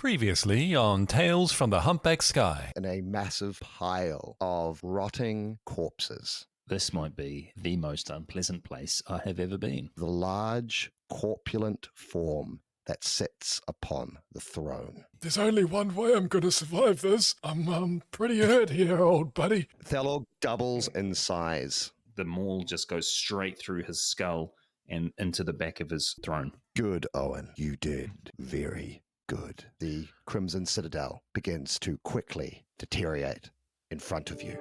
Previously on Tales from the Humpback Sky. In a massive pile of rotting corpses. This might be the most unpleasant place I have ever been. The large, corpulent form that sits upon the throne. There's only one way I'm going to survive this. I'm pretty hurt here, old buddy. Thalorg doubles in size. The maul just goes straight through his skull and into the back of his throne. Good, Owen. You did very good. The Crimson Citadel begins to quickly deteriorate in front of you.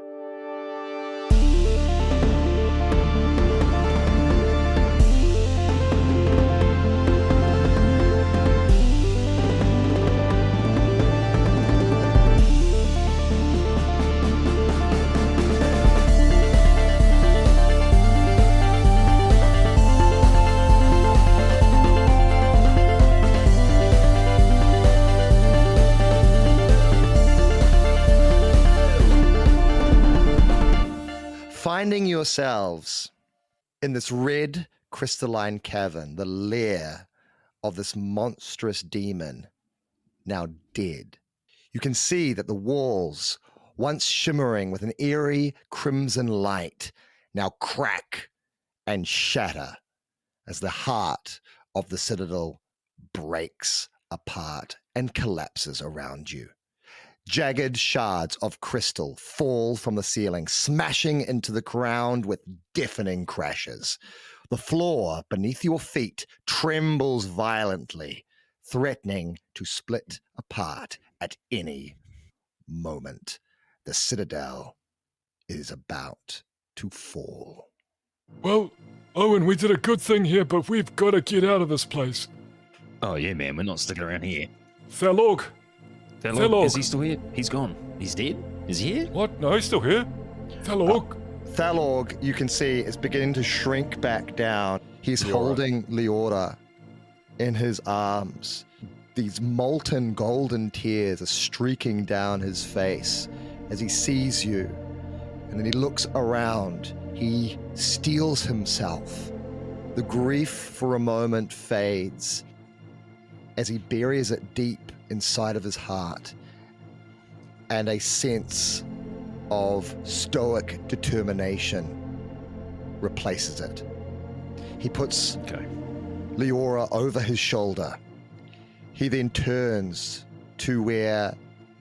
Finding yourselves in this red crystalline cavern, the lair of this monstrous demon, now dead. You can see that the walls, once shimmering with an eerie crimson light, now crack and shatter as the heart of the citadel breaks apart and collapses around you. Jagged shards of crystal fall from the ceiling, smashing into the ground with deafening crashes. The floor beneath your feet trembles violently, threatening to split apart at any moment. The citadel is about to fall. Well, Owen, we did a good thing here, but we've got to get out of this place. Oh yeah, man, we're not sticking around here. Thalorg! Thalorg, is he still here? He's gone. He's dead? Is he here? What? No, he's still here. Thalorg! Thalorg, you can see, is beginning to shrink back down. He's holding Leora in his arms. These molten golden tears are streaking down his face as he sees you. And then he looks around. He steels himself. The grief for a moment fades as he buries it deep inside of his heart, and a sense of stoic determination replaces it. He puts Leora over his shoulder. He then turns to where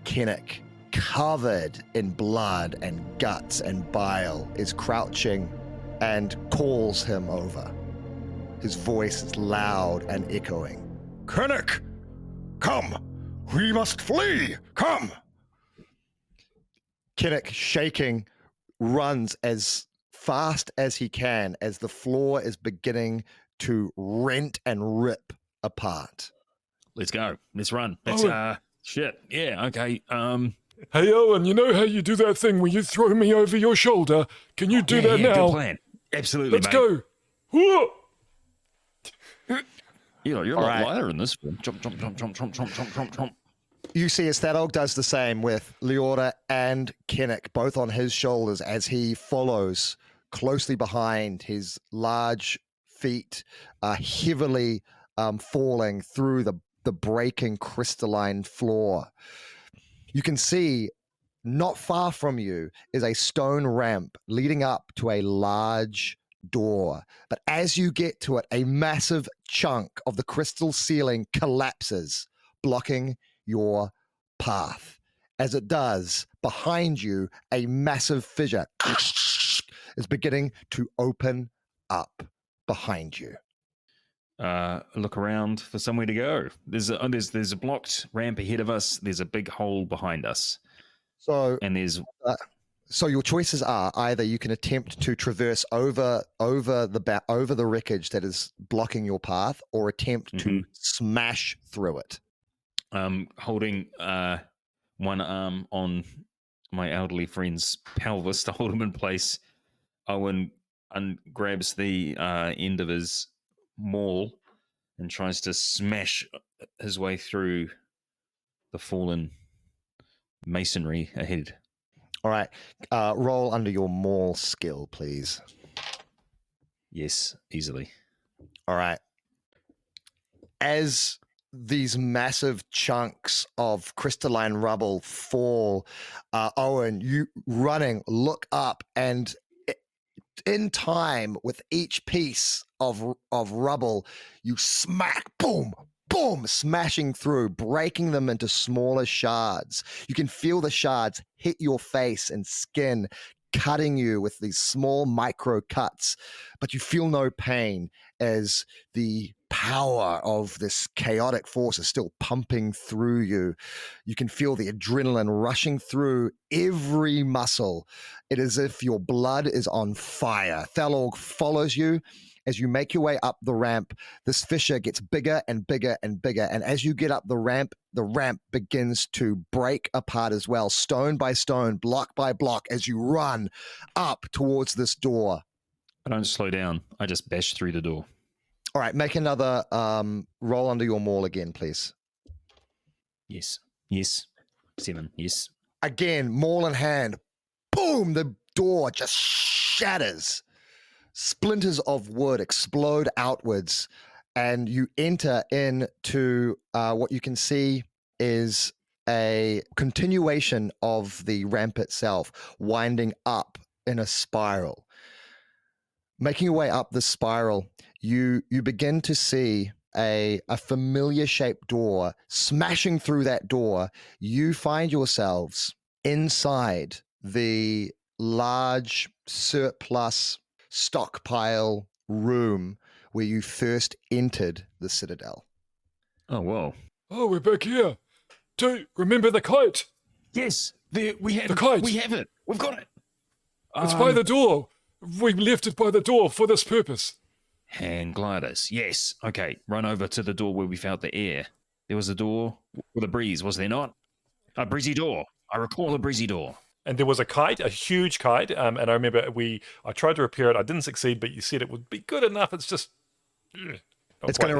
Kennick, covered in blood and guts and bile, is crouching and calls him over. His voice is loud and echoing. Kennick, come! We must flee! Come! Kennick, shaking, runs as fast as he can as the floor is beginning to rent and rip apart. Let's go. Let's run. Let's, shit. Yeah, okay. Hey, Owen, you know how you do that thing where you throw me over your shoulder? Can you do that now? Good plan. Absolutely, Let's mate. go. Whoa! You're a All lot right. lighter in this one. Jump. You see as Thalorg does the same with Leora and Kennick, both on his shoulders, as he follows closely behind. His large feet are heavily falling through the breaking crystalline floor. You can see not far from you is a stone ramp leading up to a large door. But as you get to it, a massive chunk of the crystal ceiling collapses, blocking your path. As it does, behind you, a massive fissure is beginning to open up behind you. Look around for somewhere to go. There's a blocked ramp ahead of us. There's a big hole behind us. And there's So your choices are either you can attempt to traverse over the wreckage that is blocking your path, or attempt to smash through it. Holding one arm on my elderly friend's pelvis to hold him in place. Owen grabs the end of his maul and tries to smash his way through the fallen masonry ahead. All right. Roll under your maul skill, please. Yes, easily. All right. As these massive chunks of crystalline rubble fall. Owen, you running, look up, and in time with each piece of rubble, you smack, boom, boom, smashing through, breaking them into smaller shards. You can feel the shards hit your face and skin, cutting you with these small micro cuts, but you feel no pain as the power of this chaotic force is still pumping through you. You can feel the adrenaline rushing through every muscle. It is as if your blood is on fire. Thalorg follows you. As you make your way up the ramp, this fissure gets bigger and bigger and bigger. And as you get up the ramp begins to break apart as well, stone by stone, block by block, as you run up towards this door. I don't slow down. I just bash through the door. All right, make another roll under your maul again, please. Yes. 7. Yes. Again, maul in hand. Boom! The door just shatters. Splinters of wood explode outwards, and you enter into what you can see is a continuation of the ramp itself, winding up in a spiral. Making your way up the spiral, you begin to see a familiar shaped door. Smashing through that door, you find yourselves inside the large surplus stockpile room where you first entered the Citadel. Oh, whoa. Oh, we're back here. Do remember the kite? Yes. We have The kite. We have it. We've got it. It's by the door. We left it by the door for this purpose. Hand gliders. Yes. Okay. Run over to the door where we felt the air. There was a door with a breeze, was there not? A breezy door. I recall a breezy door. And there was a kite, a huge kite, and I remember I tried to repair it. I didn't succeed, but you said it would be good enough. It's just It's going to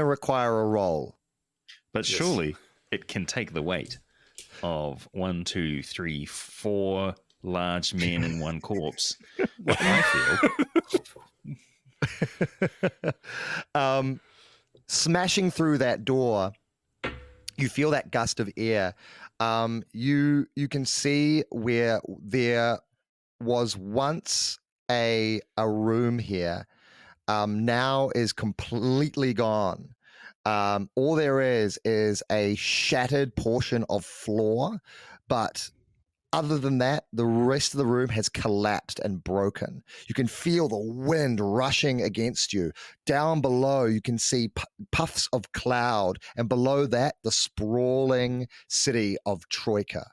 require a roll. But surely it can take the weight of 1, 2, 3, 4 large men in one corpse. I feel. Smashing through that door, you feel that gust of air. You can see where there was once a room here, now is completely gone. All there is a shattered portion of floor, but other than that, the rest of the room has collapsed and broken. You can feel the wind rushing against you. Down below, you can see puffs of cloud, and below that, the sprawling city of Troika.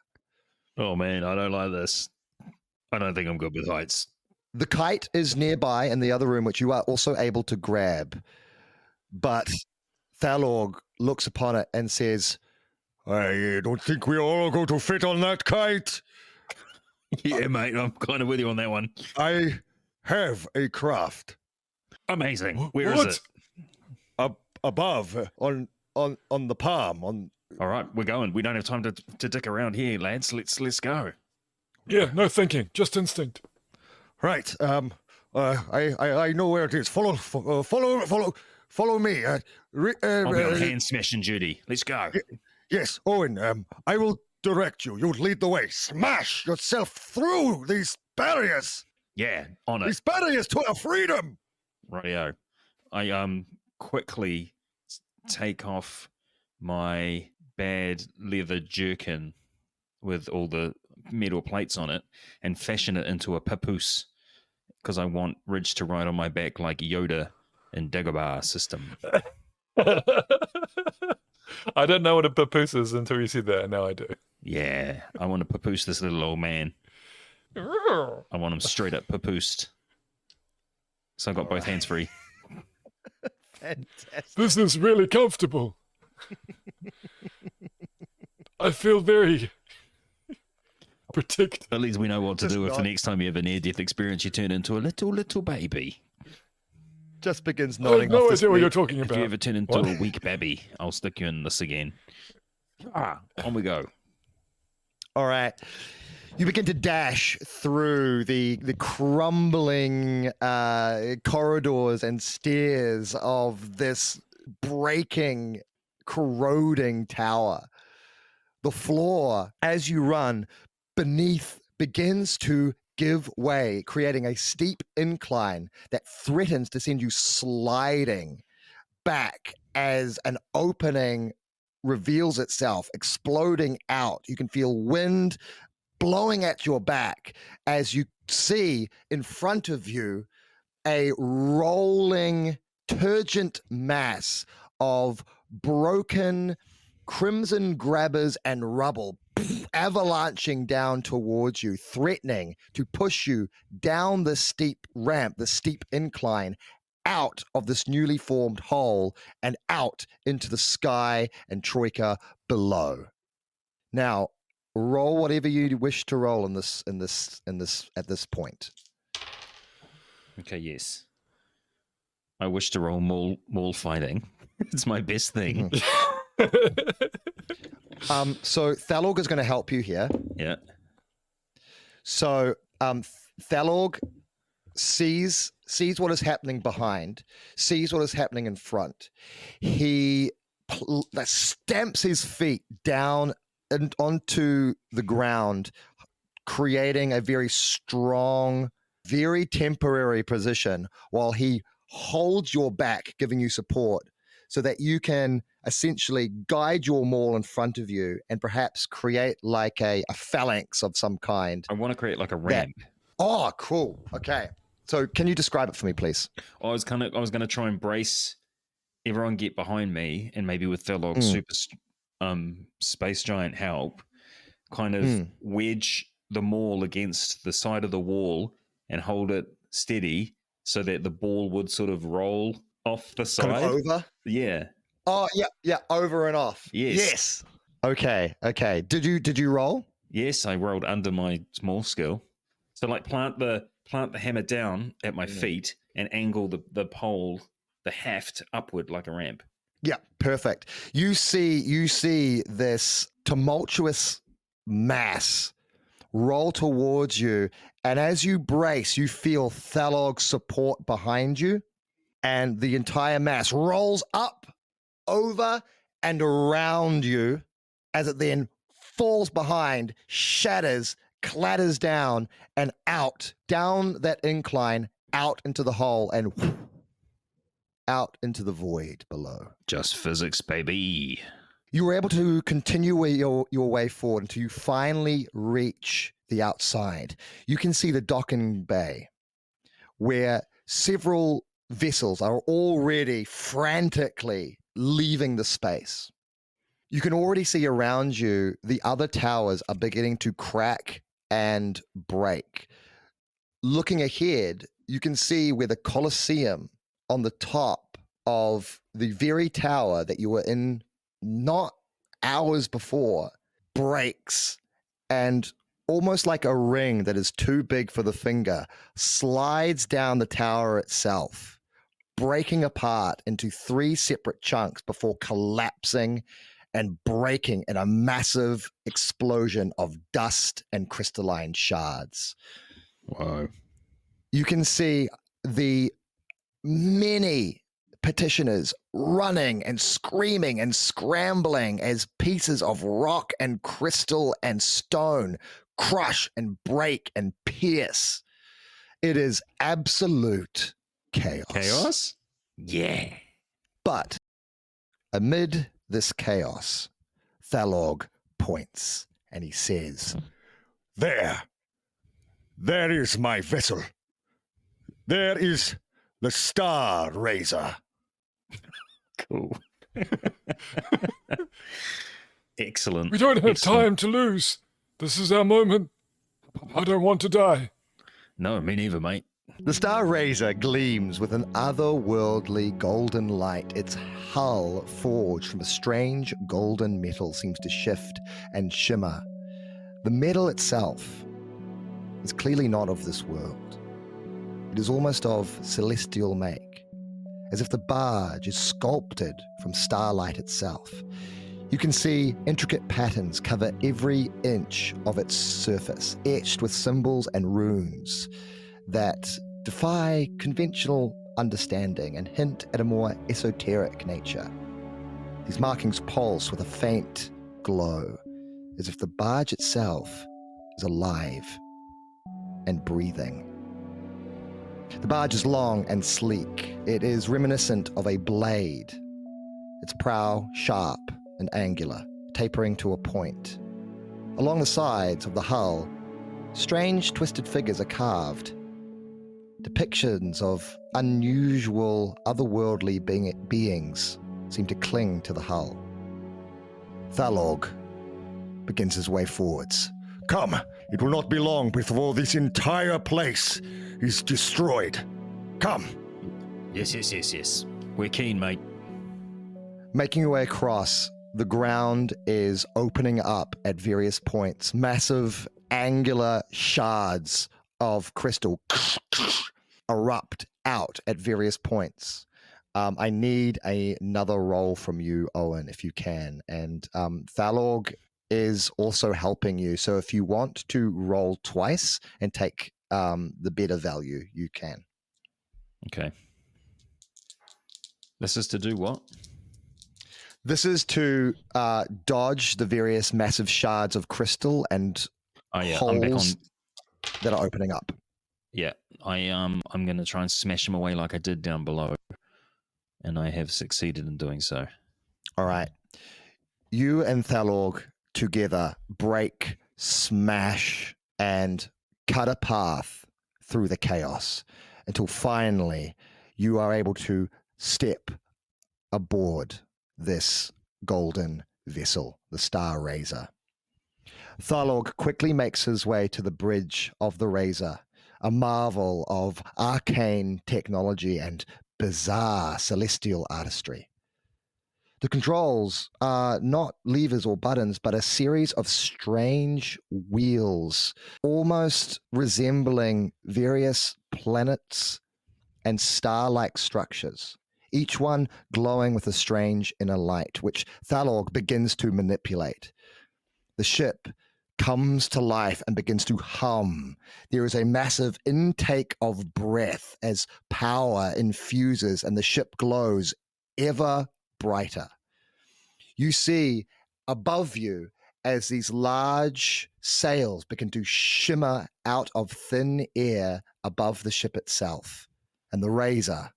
Oh, man, I don't like this. I don't think I'm good with heights. The kite is nearby in the other room, which you are also able to grab. But Thalorg looks upon it and says, I don't think we all are going to fit on that kite. Yeah, mate, I'm kind of with you on that one. I have a craft. Amazing. Where is it? Above, on the palm. All right, we're going. We don't have time to dick around here, lads. Let's go. Yeah, no thinking, just instinct. Right. I know where it is. Follow me. I'll be on hand smashing duty. Let's go. Yes, Owen. I will direct you. You lead the way. Smash yourself through these barriers. Yeah, on it. These barriers to our freedom. Rightio. I quickly take off my bad leather jerkin with all the metal plates on it and fashion it into a papoose because I want Ridge to ride on my back like Yoda in Dagobah system. I don't know what a papoose is until you said that, and now I do. Yeah, I want to papoose this little old man. I want him straight up papoosed. So I've got both hands free. Fantastic. This is really comfortable. I feel very protected. At least we know what to Just do if the not- next time you have a near-death experience, you turn into a little baby. Just begins I have nodding no off idea what you're this talking If about. you ever turn into What? a weak baby, I'll stick you in this again. On we go. All right. You begin to dash through the crumbling corridors and stairs of this breaking corroding tower. The floor, as you run beneath, begins to give way, creating a steep incline that threatens to send you sliding back as an opening reveals itself, exploding out. You can feel wind blowing at your back as you see in front of you a rolling, turgent mass of broken crimson grabbers and rubble avalanching down towards you, threatening to push you down the steep ramp, the steep incline, out of this newly formed hole and out into the sky and troika below. Now, roll whatever you wish to roll at this point. Okay, yes. I wish to roll maul fighting. It's my best thing. So Thalorg is going to help you here. Yeah. So Thalorg sees what is happening behind, sees what is happening in front. He stamps his feet down and onto the ground, creating a very strong, very temporary position while he holds your back, giving you support so that you can essentially guide your maul in front of you and perhaps create like a phalanx of some kind. I want to create like a ramp. Oh, cool. Okay. So can you describe it for me, please? I was going to try and brace everyone get behind me, and maybe with Thalorg's super space giant help, kind of wedge the maul against the side of the wall and hold it steady so that the ball would sort of roll off the side. Kind of over? Yeah. Oh, yeah, over and off. Yes. Okay. Did you roll? Yes, I rolled under my small skill. So like plant the hammer down at my feet and angle the pole, the haft upward like a ramp. Yeah, perfect. You see this tumultuous mass roll towards you, and as you brace, you feel Thalorg's support behind you, and the entire mass rolls up, over, and around you as it then falls behind, shatters, clatters down, and out, down that incline, out into the hole, and out into the void below. Just physics, baby. You were able to continue your way forward until you finally reach the outside. You can see the docking bay where several vessels are already frantically leaving the space. You can already see around you the other towers are beginning to crack and break. Looking ahead, you can see where the Colosseum on the top of the very tower that you were in not hours before breaks, and almost like a ring that is too big for the finger slides down the tower itself, breaking apart into 3 separate chunks before collapsing and breaking in a massive explosion of dust and crystalline shards. Wow. You can see the many petitioners running and screaming and scrambling as pieces of rock and crystal and stone crush and break and pierce. It is absolute chaos. Chaos? Yeah. But amid this chaos, Thalorg points and he says, There is my vessel. There is the Star Razor. Cool. Excellent. We don't have Excellent. time to lose. This is our moment. I don't want to die. No, me neither, mate. The Star Razor gleams with an otherworldly golden light. Its hull, forged from a strange golden metal, seems to shift and shimmer. The metal itself is clearly not of this world. It is almost of celestial make, as if the barge is sculpted from starlight itself. You can see intricate patterns cover every inch of its surface, etched with symbols and runes that defy conventional understanding and hint at a more esoteric nature. These markings pulse with a faint glow, as if the barge itself is alive and breathing. The barge is long and sleek. It is reminiscent of a blade, its prow sharp and angular, tapering to a point. Along the sides of the hull, strange twisted figures are carved. Depictions of unusual, otherworldly beings seem to cling to the hull. Thalorg begins his way forwards. Come, it will not be long before this entire place is destroyed. Come. Yes. We're keen, mate. Making your way across, the ground is opening up at various points. Massive angular shards of crystal erupt out at various points. I need another roll from you, Owen, if you can. And Thalorg is also helping you. So if you want to roll twice and take the better value, you can. Okay. This is to do what? This is to dodge the various massive shards of crystal and I'm back on. holes that are opening up. Yeah, I'm going to try and smash them away like I did down below, and I have succeeded in doing so. All right. You and Thalorg together break, smash, and cut a path through the chaos until finally you are able to step aboard this golden vessel, the Star Razor. Thalorg quickly makes his way to the bridge of the Razor, a marvel of arcane technology and bizarre celestial artistry. The controls are not levers or buttons, but a series of strange wheels, almost resembling various planets and star-like structures, each one glowing with a strange inner light, which Thalorg begins to manipulate. The ship comes to life and begins to hum. There is a massive intake of breath as power infuses and the ship glows ever brighter. You see above you as these large sails begin to shimmer out of thin air above the ship itself, and the Razor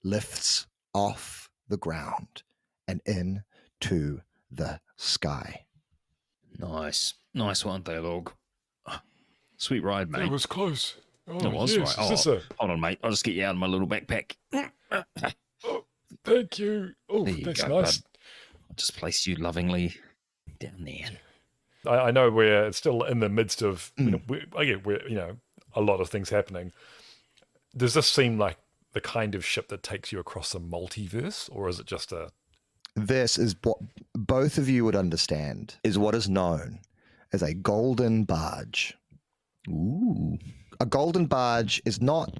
lifts off the ground and into the sky. Nice one, Thalorg. Sweet ride, mate. That was close. Oh, It was yes. right. Is this Hold on, mate. I'll just get you out of my little backpack. Oh, thank you. Oh, There you that's go, nice. bud. I'll just place you lovingly down there. I know we're still in the midst of we're a lot of things happening. Does this seem like the kind of ship that takes you across the multiverse, or is it just a... This is what both of you would understand is what is known as a golden barge. Ooh. A golden barge is not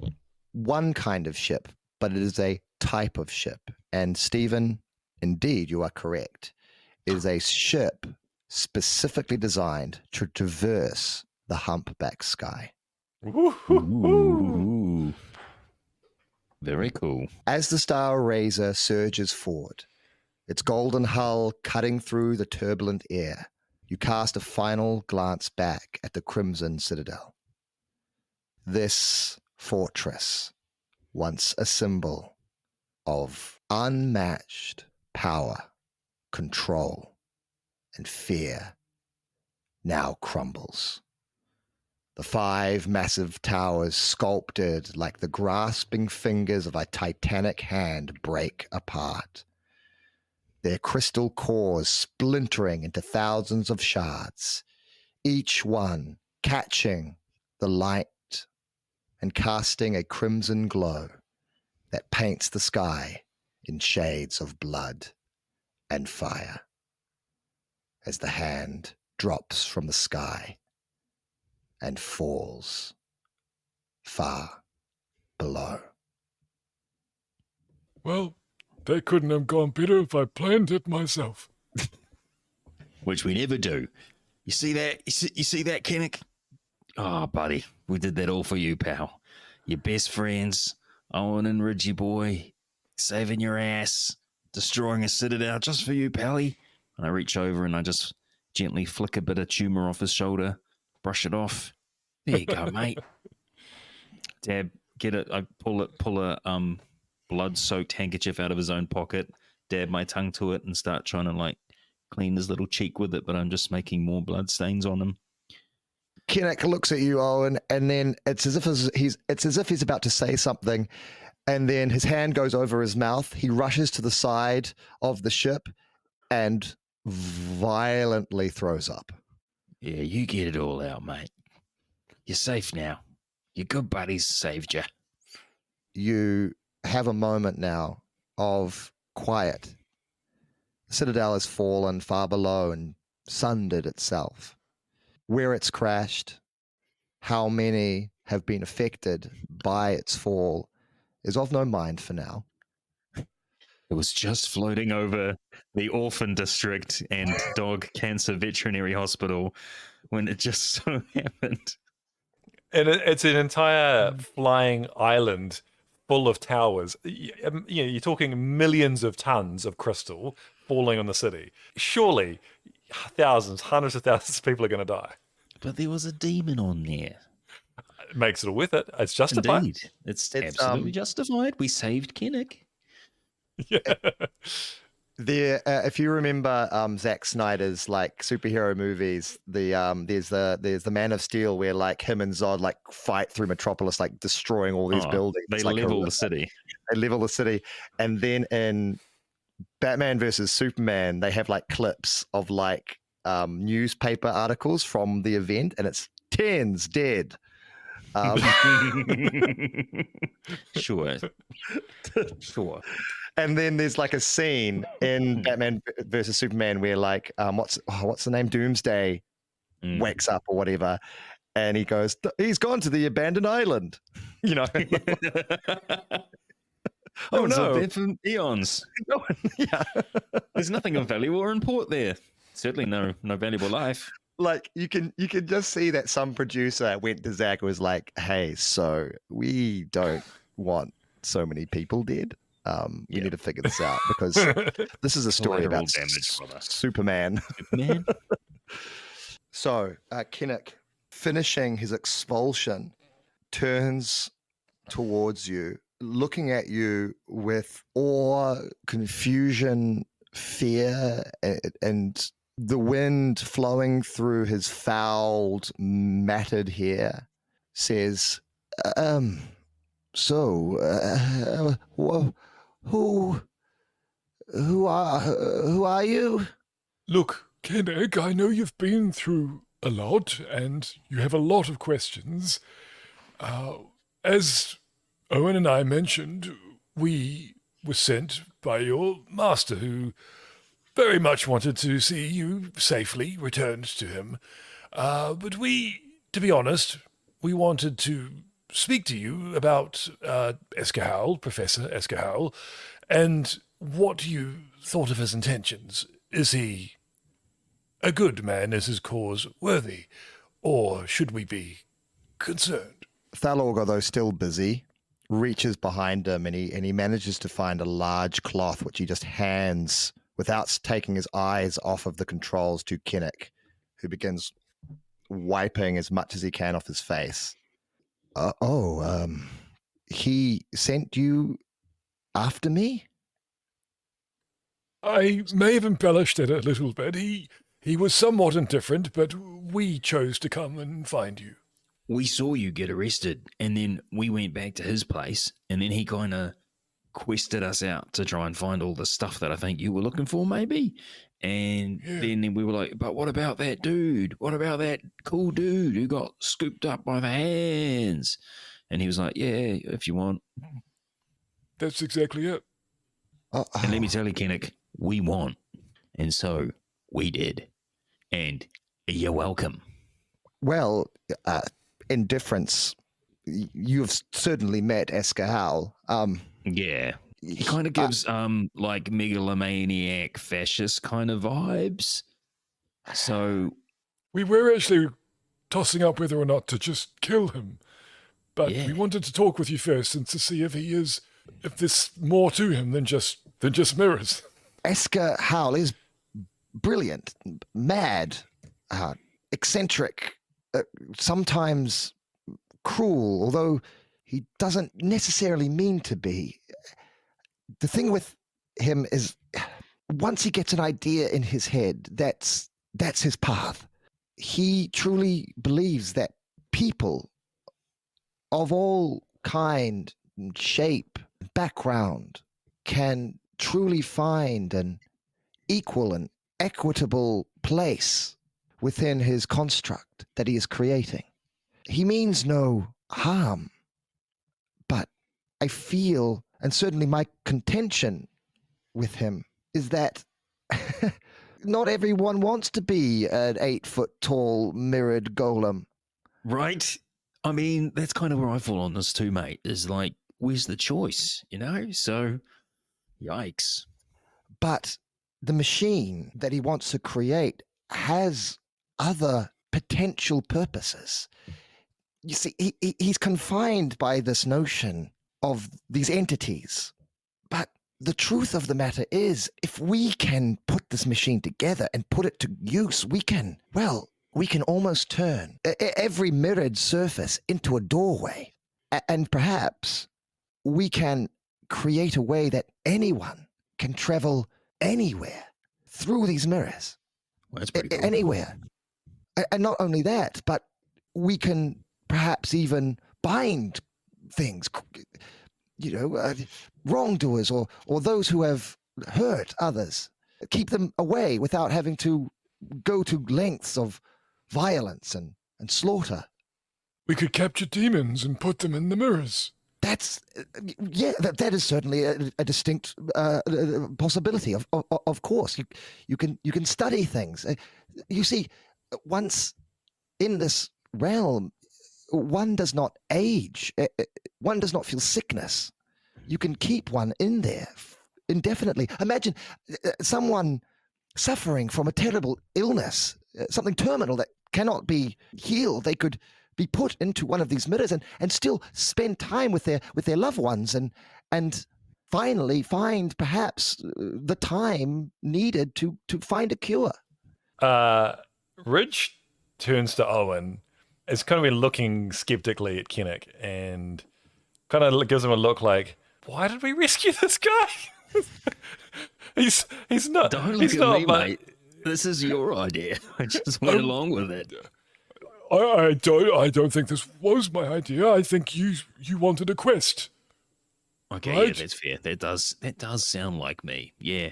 one kind of ship, but it is a type of ship. And Stephen, indeed, you are correct. It is a ship specifically designed to traverse the Humpback Sky. Ooh. Very cool. As the Star Razor surges forward, its golden hull cutting through the turbulent air, you cast a final glance back at the Crimson Citadel. This fortress, once a symbol of unmatched power, control, and fear, now crumbles. The 5 massive towers, sculpted like the grasping fingers of a titanic hand, break apart, their crystal cores splintering into thousands of shards, each one catching the light and casting a crimson glow that paints the sky in shades of blood and fire as the hand drops from the sky and falls far below. Well, that couldn't have gone better if I planned it myself. Which we never do. You see that? You see that, Kennick? Oh, buddy, we did that all for you, pal. Your best friends, Owen and Ridgy boy, saving your ass. destroying a citadel just for you, Pally. And I reach over and I just gently flick a bit of tumor off his shoulder, brush it off. There you go, mate. Dab, get it. I pull a blood-soaked handkerchief out of his own pocket, dab my tongue to it, and start trying to like clean his little cheek with it. But I'm just making more blood stains on him. Kinnick looks at you, Owen, and then it's as if he's about to say something, and then his hand goes over his mouth. He rushes to the side of the ship and violently throws up. Yeah, you get it all out, mate. You're safe now. Your good buddies saved you. You have a moment now of quiet. The Citadel has fallen far below and sundered itself. Where it's crashed, how many have been affected by its fall is of no mind for now. It was just floating over the orphan district and dog cancer veterinary hospital when it just so happened. And it's an entire flying island full of towers. You're talking millions of tons of crystal falling on the city. Surely thousands, hundreds of thousands of people are going to die. But there was a demon on there. It makes it all worth it. It's justified. Indeed. It's absolutely justified. We saved Kinnick. Yeah. If you remember Zack Snyder's like superhero movies, there's the Man of Steel where like him and Zod like fight through Metropolis, like destroying all these buildings. They like level the city. They level the city, and then in Batman versus Superman, they have like clips of like newspaper articles from the event, and it's tens dead. Sure. And then there's like a scene in Batman versus Superman where like what's the name, Doomsday wakes up or whatever, and he goes, he's gone to the abandoned island, you know. Oh no, been for eons. Yeah. There's nothing of value or import there. Certainly no valuable life. Like you can just see that some producer went to Zach and was like, hey, so we don't want so many people dead. We need to figure this out because this is a story about Superman. Superman. So Kinnick, finishing his expulsion, turns towards you, looking at you with awe, confusion, fear, and the wind flowing through his fouled, matted hair, says, so, who are you? Look, Kinnick, I know you've been through a lot, and you have a lot of questions. As Owen and I mentioned, we were sent by your master, who very much wanted to see you safely returned to him. But we, to be honest, we wanted to speak to you about Escahal, Professor Escahal, and what you thought of his intentions. Is he a good man? Is his cause worthy? Or should we be concerned? Thalorg, although still busy, reaches behind him and he manages to find a large cloth which he just hands without taking his eyes off of the controls to Kinnick, who begins wiping as much as he can off his face. He sent you after me? I may have embellished it a little bit. He was somewhat indifferent, but we chose to come and find you. We saw you get arrested, and then we went back to his place, and then he kind of quested us out to try and find all the stuff that I think you were looking for, maybe. And then we were like, but what about that dude? What about that cool dude who got scooped up by the hands? And he was like, yeah, if you want. That's exactly it. And let me tell you, Kinnick, we want. And so we did. And you're welcome. Well, indifference. You've certainly met Escahal. Yeah. He kind of gives like megalomaniac fascist kind of vibes. So we were actually tossing up whether or not to just kill him. But we wanted to talk with you first and to see if there's more to him than just than just mirrors. Esker Howl is brilliant, mad, eccentric, sometimes cruel, although he doesn't necessarily mean to be. The thing with him is, once he gets an idea in his head, that's his path. He truly believes that people of all kind, shape, background can truly find an equal and equitable place within his construct that he is creating. He means no harm, but I feel, and certainly my contention with him, is that not everyone wants to be an 8-foot-tall mirrored golem. Right? I mean, that's kind of where I fall on this too, mate. Is like, where's the choice, you know? So, yikes. But the machine that he wants to create has other potential purposes. You see, he's confined by this notion of these entities. But the truth of the matter is, if we can put this machine together and put it to use, we can almost turn every mirrored surface into a doorway. And perhaps we can create a way that anyone can travel anywhere through these mirrors. Well, that's pretty cool. Anywhere. And not only that, but we can perhaps even bind things, wrongdoers or those who have hurt others, keep them away without having to go to lengths of violence and slaughter. We could capture demons and put them in the mirrors. That is certainly a distinct possibility. Of course, you can study things. You see, once in this realm, one does not age. One does not feel sickness. You can keep one in there indefinitely. Imagine someone suffering from a terrible illness, something terminal that cannot be healed. They could be put into one of these mirrors and still spend time with their loved ones and finally find perhaps the time needed to find a cure. Ridge turns to Owen. It's kind of been looking skeptically at Kennick and kind of gives him a look like, why did we rescue this guy? he's not. Don't look he's at not, me, but, mate. This is your idea. I just went along with it. I don't think this was my idea. I think you wanted a quest. Okay, right? yeah, that's fair. That does sound like me. Yeah.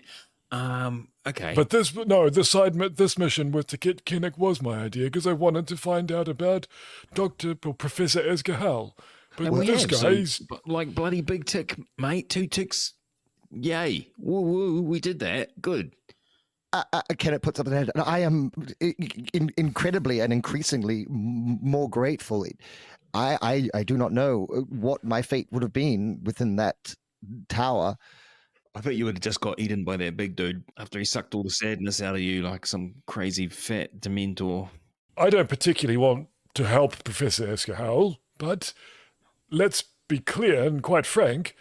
Okay. But this mission with to get Kennick was my idea because I wanted to find out about Professor Esgahal. But And we this have, guy's like bloody big tick, mate. 2 ticks. Yay. Woo woo. We did that. Good. Kenneth puts up an hand. I am incredibly and increasingly more grateful. I do not know what my fate would have been within that tower. I bet you would have just got eaten by that big dude after he sucked all the sadness out of you like some crazy fat dementor. I don't particularly want to help Professor Esgahal, but let's be clear and quite frank,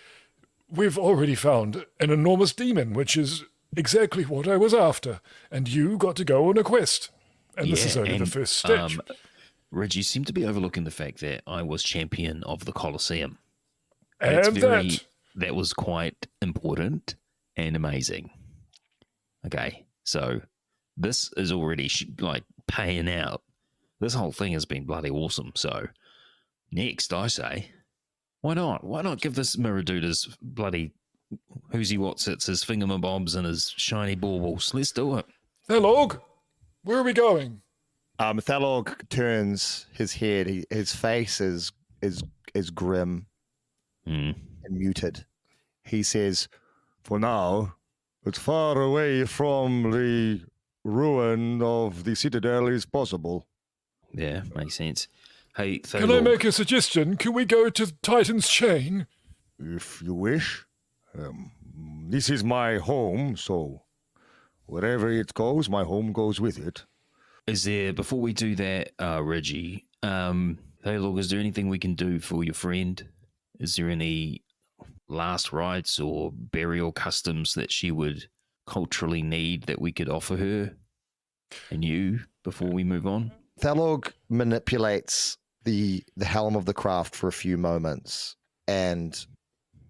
we've already found an enormous demon, which is exactly what I was after, and you got to go on a quest. And this is only the first stage. Reg, you seem to be overlooking the fact that I was champion of the Colosseum. And that was quite important and amazing. Okay, so this is already like paying out. This whole thing has been bloody awesome. So next, I say, why not? Why not give this mirror dude his bloody who's he what's it's his fingermabobs and his shiny baubles? Let's do it. Thalorg, where are we going? Thalorg turns his head. His face is grim and muted. He says, For now, as far away from the ruin of the Citadel as possible. Yeah, makes sense. Hey, Can I make a suggestion? Can we go to Titan's Chain? If you wish. This is my home, so wherever it goes, my home goes with it. Is there, before we do that, Reggie, Thalorg, is there anything we can do for your friend? Is there any last rites or burial customs that she would culturally need that we could offer her and you before we move on? Thalorg manipulates the helm of the craft for a few moments and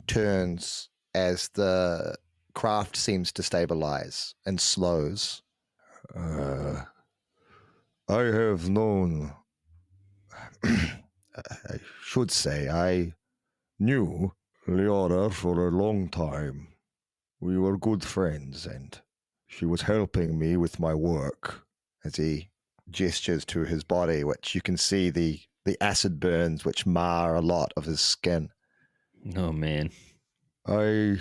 turns as the craft seems to stabilize and slows. I have known, I should say, I knew Leora for a long time. We were good friends, and she was helping me with my work. As he gestures to his body, which you can see the acid burns which mar a lot of his skin. Oh, man. I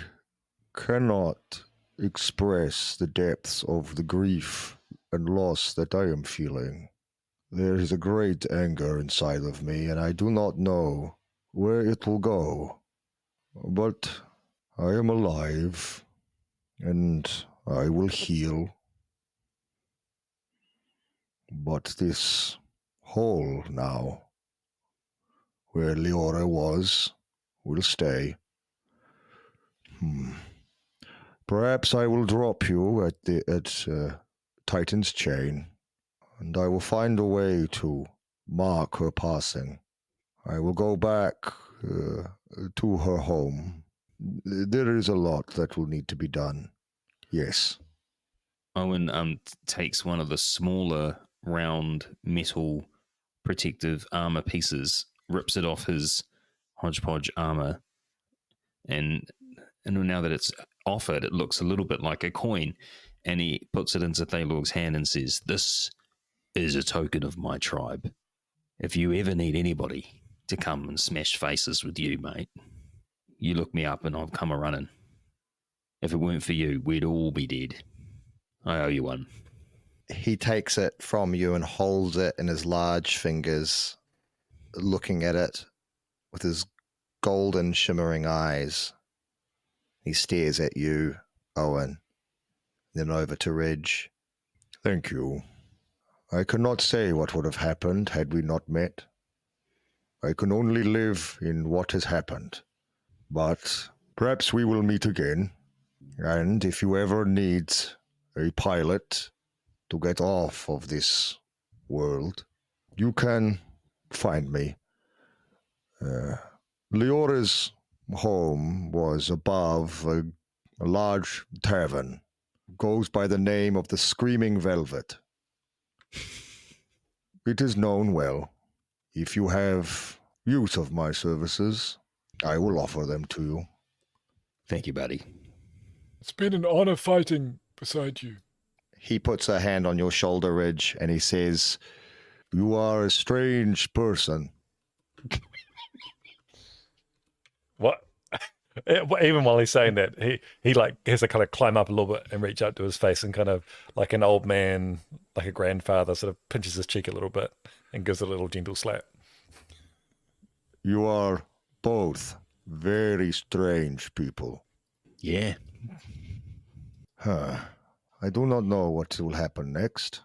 cannot express the depths of the grief and loss that I am feeling. There is a great anger inside of me, and I do not know where it will go. But I am alive, and I will heal. But this hole now, where Leora was, will stay. Perhaps I will drop you at Titan's Chain, and I will find a way to mark her passing. I will go back to her home. There is a lot that will need to be done. Yes. Owen takes one of the smaller round metal protective armor pieces, rips it off his hodgepodge armor, and now that it's off it looks a little bit like a coin, and he puts it into Thalorg's hand and says, "This is a token of my tribe. If you ever need anybody to come and smash faces with you, mate, you look me up and I'll come a running. If it weren't for you, we'd all be dead. I owe you one." He takes it from you and holds it in his large fingers, looking at it with his golden shimmering eyes. He stares at you, Owen, then over to Ridge. Thank you. I cannot say what would have happened had we not met. I can only live in what has happened. But perhaps we will meet again. And if you ever need a pilot to get off of this world, you can find me. Leora's home was above a large tavern. Goes by the name of the Screaming Velvet. It is known well. If you have use of my services, I will offer them to you. Thank you, buddy. It's been an honor fighting beside you. He puts a hand on your shoulder, Ridge, and he says, You are a strange person. What? Even while he's saying that, he like has to kind of climb up a little bit and reach up to his face and kind of like an old man, like a grandfather, sort of pinches his cheek a little bit and gives it a little gentle slap. You are both very strange people. Yeah. I do not know what will happen next,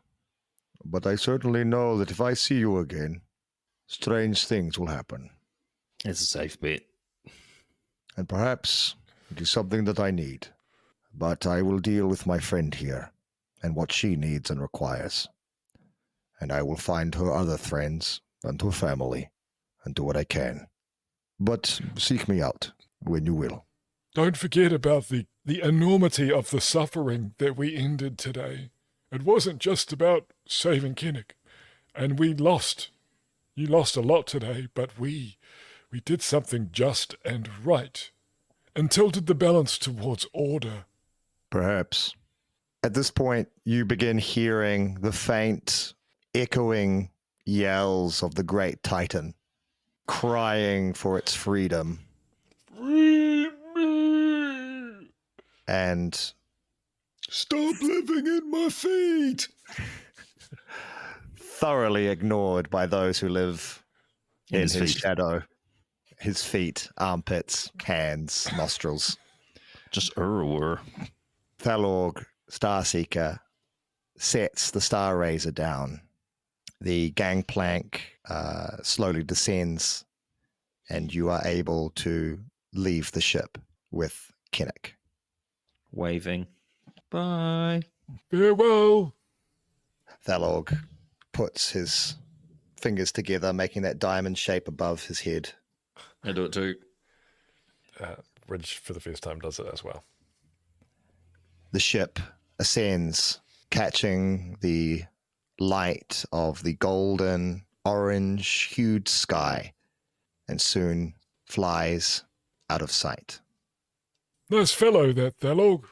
but I certainly know that if I see you again, strange things will happen. It's a safe bet. And perhaps it is something that I need. But I will deal with my friend here and what she needs and requires. And I will find her other friends and her family and do what I can. But seek me out when you will. Don't forget about the enormity of the suffering that we ended today. It wasn't just about saving Kinnick. And we lost. You lost a lot today, but we did something just and right and tilted the balance towards order. Perhaps. At this point, you begin hearing the faint, echoing yells of the great Titan, crying for its freedom. Free me! And Stop living in my feet! thoroughly ignored by those who live in his his feet. shadow. His feet, armpits, hands, nostrils. Just Thalorg, Starseeker, sets the Star Razor down. The gangplank slowly descends, and you are able to leave the ship. with Kinnick. Waving. Bye. Farewell. Thalorg puts his fingers together, making that diamond shape above his head. I do it too. Ridge, for the first time, does it as well. The ship ascends, catching the light of the golden, orange-hued sky, and soon flies out of sight. Nice fellow, that Thalorg.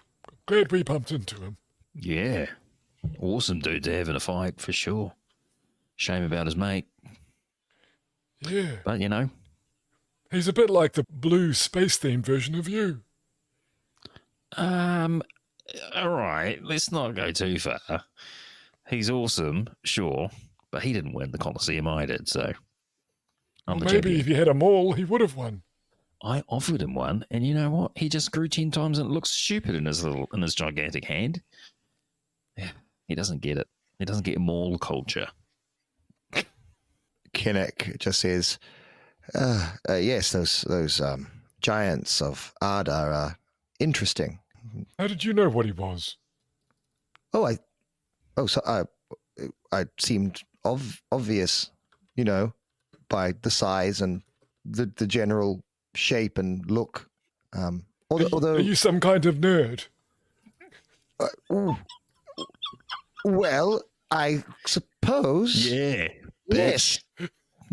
Glad we bumped into him. Yeah. Awesome dude to have in a fight, for sure. Shame about his mate. Yeah. But, you know. He's a bit like the blue space-themed version of you. All right, let's not go too far. He's awesome, sure, but he didn't win the Colosseum, I did, so... Well, I'm the maybe champion. if he had a maul, he would have won. I offered him one, and you know what? He just grew 10 times and it looks stupid in his gigantic hand. Yeah, he doesn't get it. He doesn't get maul culture. Kinnick just says, yes, those giants of Arda are interesting. How did you know what he was? I seemed obvious, you know, by the size and the general shape and look. Although, Are you some kind of nerd? well, I suppose. Yeah. Yes.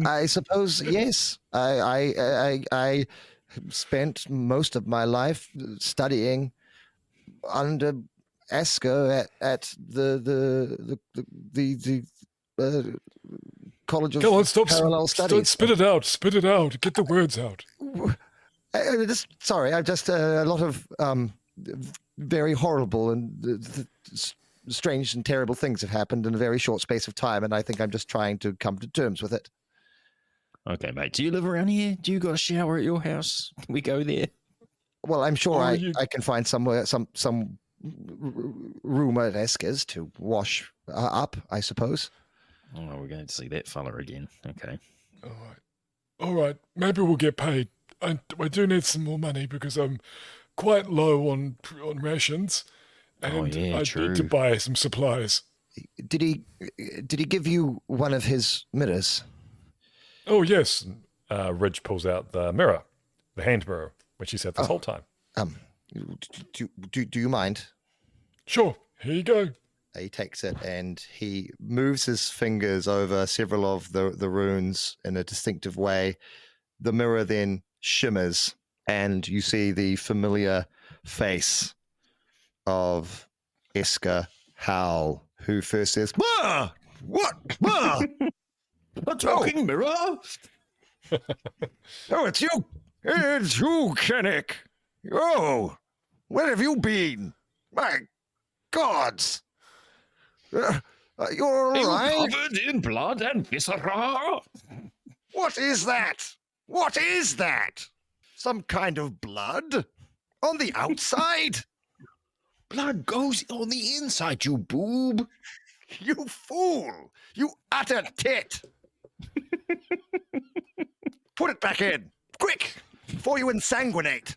I suppose yes. I spent most of my life studying under Esker at the College of Come on, stop. Parallel Studies. Spit it out. Spit it out. Get the words out. Sorry, I just a lot of very horrible and strange and terrible things have happened in a very short space of time, and I think I'm just trying to come to terms with it. Okay, mate. Do you live around here? Do you got a shower at your house? Can we go there? Well, I'm sure Or I can find somewhere some room at Esker's to wash up, I suppose. Oh, we're going to see that fella again. Okay. All right. Maybe we'll get paid. I do need some more money because I'm quite low on rations, and I true. need to buy some supplies. Did he give you one of his mirrors? Oh yes. Ridge pulls out the mirror, the hand mirror, which he said this whole time. Do you mind? Sure. Here you go. He takes it and he moves his fingers over several of the runes in a distinctive way. The mirror then shimmers and you see the familiar face of Esker Howl, who first says, "Ma! What? Ma! A talking mirror? Oh, it's you! It's you, Kinnick! Oh, where have you been? My gods! You're all right? Covered in blood and viscera. What is that? What is that? Some kind of blood? On the outside? Blood goes on the inside, you boob. You fool! You utter tit! Put it back in! Quick! Before you insanguinate!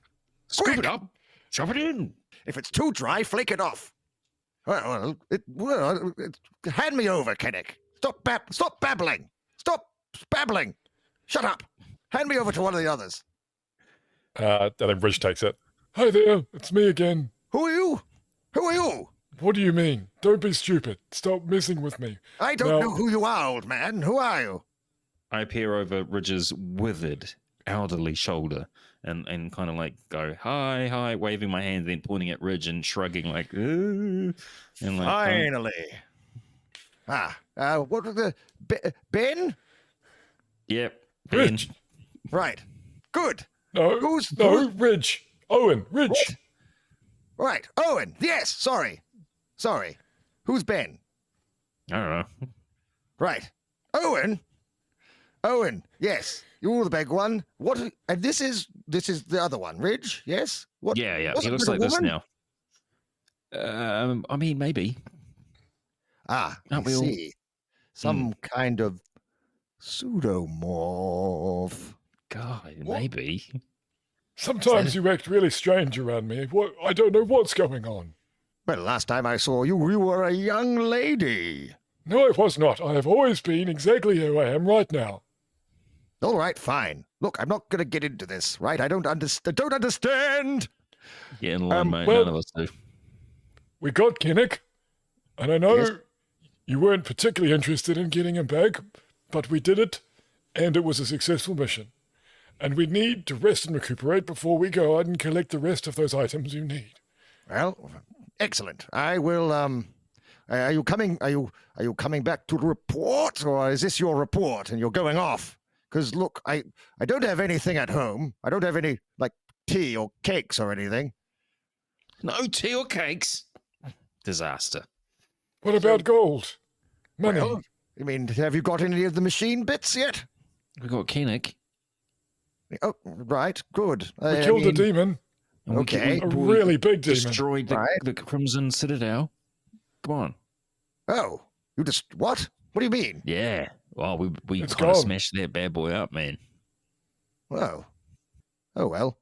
Scoop Quick! it up. Shove it in. If it's too dry, flake it off. Hand me over, Kinnick. Stop babbling. Stop babbling. Shut up. Hand me over to one of the others. And then Ridge takes it. Hi there. It's me again. Who are you? Who are you? What do you mean? Don't be stupid. Stop messing with me. I don't No. know who you are, old man. Who are you? I peer over Ridge's withered, elderly shoulder and kind of like go, hi, waving my hand, then pointing at Ridge and shrugging like, ooh. And like, Finally. What was the... Ben? Yep. Ridge. Right. Good. No. Ridge. Owen. Ridge. What? Right. Owen. Yes. Sorry. Who's Ben? I don't know. Right. Owen. Yes. You're the big one. What? And this is the other one. Ridge. Yes. What? Yeah. He wasn't looks it a like this woman? now. I mean, maybe. I Aren't we all- see. Some kind of pseudomorph. God, What? maybe. Sometimes you act really strange around me. I don't know what's going on. Well, last time I saw you, you were a young lady. No, I was not. I have always been exactly who I am right now. All right, fine. Look, I'm not going to get into this, right? I don't understand. Get in line, mate. well- None of us do. We got Kinnick, and I know Yes. you weren't particularly interested in getting him back, but we did it, and it was a successful mission. And we need to rest and recuperate before we go out and collect the rest of those items you need. Well, excellent. I will. Are you coming? Are you coming back to report, or is this your report and you're going off? Because look, I don't have anything at home. I don't have any like tea or cakes or anything. No tea or cakes. Disaster. What about gold? Money? Well, I mean, have you got any of the machine bits yet? We got Kinnick. Oh, right, good. We killed a demon. And we- Okay. A we really big demon. destroyed the, Right. the Crimson Citadel. Come on. Oh, you just what? What do you mean? Yeah. Well, we It's kind of gone. smashed that bad boy up, man. Oh, oh well.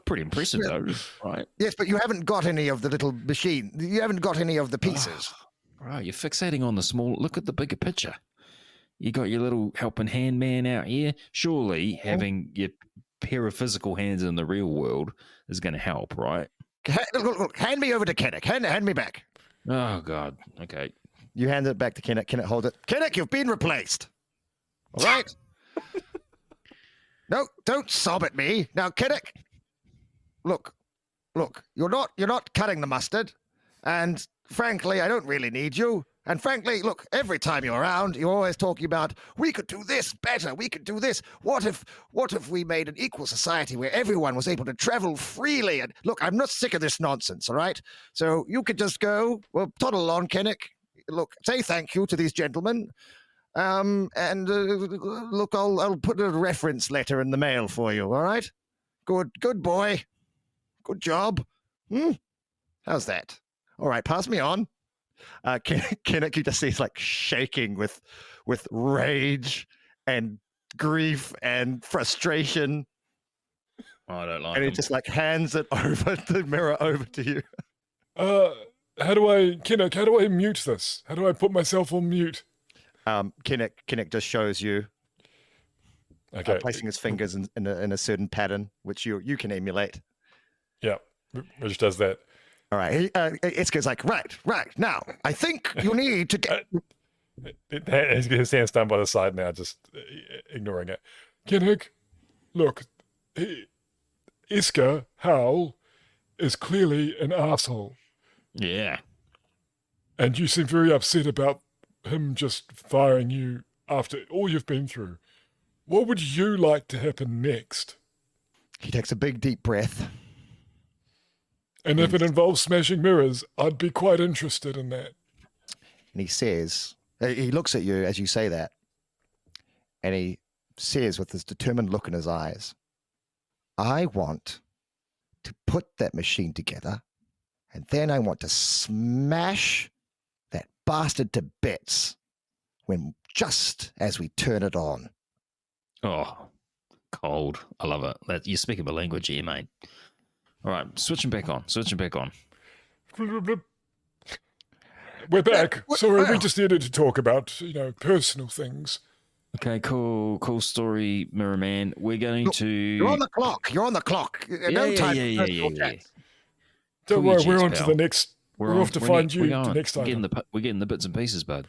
Pretty impressive, though, right? Yes, but you haven't got any of the little machine. You haven't got any of the pieces. Right, you're fixating on the small. Look at the bigger picture. You got your little helping hand man out here. Surely having your pair of physical hands in the real world is going to help, right? Look, hand me over to Kennick. Hand me back. Oh God. Okay. You hand it back to Kennick. Kennick, hold it. Kennick, you've been replaced. All right. No, don't sob at me now, Kennick. Look, you're not cutting the mustard, and frankly, I don't really need you. And frankly, look, every time you're around, you're always talking about we could do this better, we could do this. What if we made an equal society where everyone was able to travel freely? And look, I'm not sick of this nonsense, all right? So you could just go, well, toddle along, Kennick. Look, say thank you to these gentlemen. Look, I'll put a reference letter in the mail for you, all right? Good boy. Good job. How's that? All right, pass me on. Kennick, you just see he's like shaking with rage and grief and frustration, I don't like And he him. just like hands it over the mirror over to you. Kinnick, how do I mute this? How do I put myself on mute? Kinnick just shows you Okay. placing his fingers in a certain pattern, which you can emulate. Yeah, which does that. All right. Iska's like, right. Now, I think you need to get. His hand's down by the side now, just ignoring it. Kinnick, look, Iska, Hal, is clearly an asshole. Yeah. And you seem very upset about him just firing you after all you've been through. What would you like to happen next? He takes a big, deep breath. And if it involves smashing mirrors, I'd be quite interested in that. And he says, he looks at you as you say that, and he says with this determined look in his eyes, I want to put that machine together, and then I want to smash that bastard to bits just as we turn it on. Oh, cold. I love it. You're speaking my language here, mate. All right, switching back on. We're back. Sorry, we just needed to talk about, personal things. Okay, cool story, Mirror Man. We're going Look, to. You're on the clock. No time. for personal chats. Don't Cool your worry, we're jets, on to pal. the next. We're off to find you the next time. We're getting the bits and pieces, bud.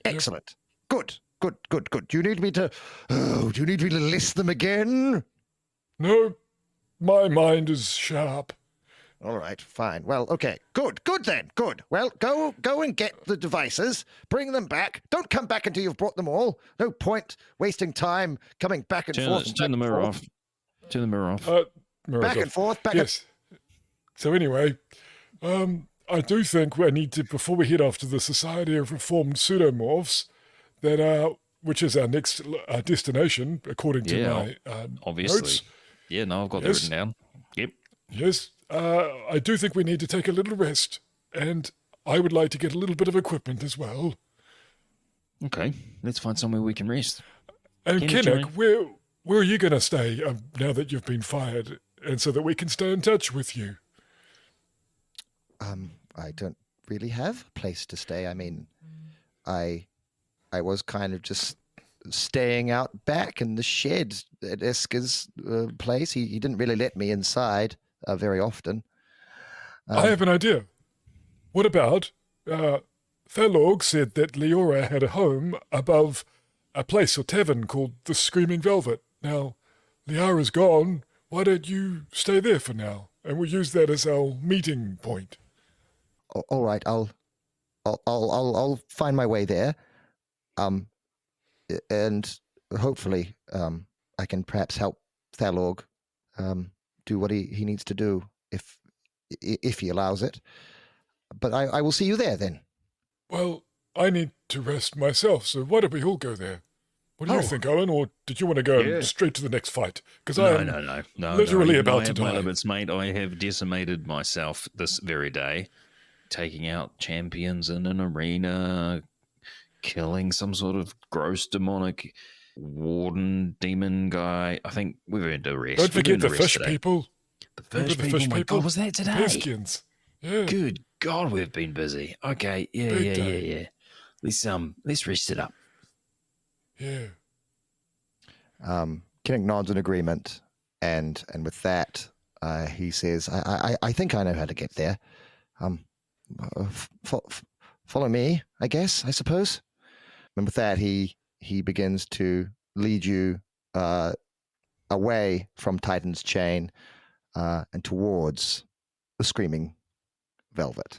Excellent. Good. Do you need me to? Oh, do you need me to list them again? No, my mind is sharp. All right, fine. Well, okay. Good then. Good. Well, go and get the devices. Bring them back. Don't come back until you've brought them all. No point wasting time coming back and forth. Turn the mirror off. Turn the mirror off. Back and forth. Yes. So anyway, I do think I need to, before we head off to the Society of Reformed Pseudomorphs, that which is our next destination, according to my Obviously. notes. Yeah, no, I've got that Yes. written down. Yep. Yes, I do think we need to take a little rest, and I would like to get a little bit of equipment as well. Okay, let's find somewhere we can rest. And Kennick, Kinnick, where are you going to stay now that you've been fired, and so that we can stay in touch with you? I don't really have a place to stay. I mean, I was kind of just staying out back in the shed at Isker's place. He didn't really let me inside very often. I have an idea. What about Thalorg said that Leora had a home above a place or tavern called the Screaming Velvet. Now, Liara's gone. Why don't you stay there for now, and we'll use that as our meeting point. All right, I'll find my way there. And hopefully, I can perhaps help Thalorg do what he needs to do if he allows it. But I will see you there then. Well, I need to rest myself, so why don't we all go there? What do you think, Owen, or did you want to go straight to the next fight? Because I am literally about to die. My limits, mate. I have decimated myself this very day, taking out champions in an arena, killing some sort of gross demonic warden demon guy. I think we've earned a rest. Don't forget the fish people. The fish people. Oh my God, was that today? Peskians. Yeah. Good God, we've been busy. Okay, yeah. Let's rest it up. Yeah. Kinnick nods in agreement, and with that, he says, "I think I know how to get there. Follow me, I guess. I suppose." And with that, he begins to lead you away from Titan's chain and towards the Screaming Velvet.